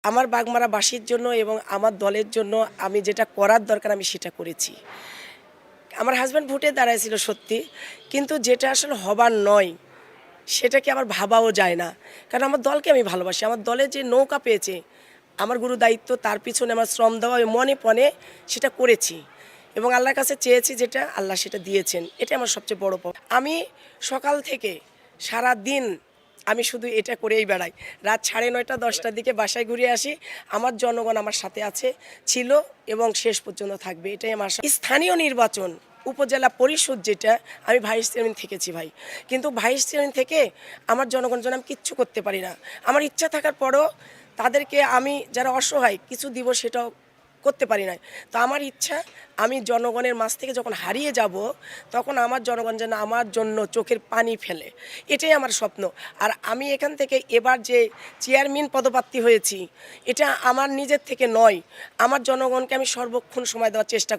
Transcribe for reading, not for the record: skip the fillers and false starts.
আমার বাগমারাবাসীর জন্য এবং আমার দলের জন্য আমি যেটা করার দরকার আমি সেটা করেছি। আমার হাজব্যান্ড ভোটে দাঁড়াইছিল সত্যি, কিন্তু যেটা আসলে হবার নয় সেটাকে আমার ভাবাও যায় না। কারণ আমার দলকে আমি ভালোবাসি। আমার দলে যে নৌকা পেয়েছে, আমার গুরু দায়িত্ব, তার পিছনে আমার শ্রম দেওয়া, মনে পণে সেটা করেছি এবং আল্লাহর কাছে চেয়েছি যেটা, আল্লাহ সেটা দিয়েছেন। এটা আমার সবচেয়ে বড় পাওয়া। আমি সকাল থেকে সারা দিন আমি শুধু এটা করেই বেড়াই। রাত 9:30 10টার দিকে বাসায় ঘুরে আসি। আমার জনগণ আমার সাথে আছে, ছিল এবং শেষ পর্যন্ত থাকবে, এটাই আমার আশা। স্থানীয় নির্বাচন, উপজেলা পরিষদ যেটা, আমি ভাইস চেয়ারম্যান থেকেছি ভাই, কিন্তু ভাইস চেয়ারম্যান থেকে আমার জনগণের জন্য আমি কিচ্ছু করতে পারি না। আমার ইচ্ছা থাকার পরও তাদেরকে আমি যারা অসহায় কিছু দিব সেটাও করতে পারি না। তো আমার ইচ্ছা, আমি জনগণের মাঝ থেকে যখন হারিয়ে যাব তখন আমার জনগণ যেন আমার জন্য চোখের পানি ফেলে, এটাই আমার স্বপ্ন। আর আমি এখান থেকে এবার যে চেয়ারম্যান পদপ্রার্থী হয়েছি, এটা আমার নিজের থেকে নয়, আমার জনগণকে আমি সর্বক্ষণ সময় দেওয়ার চেষ্টা করি।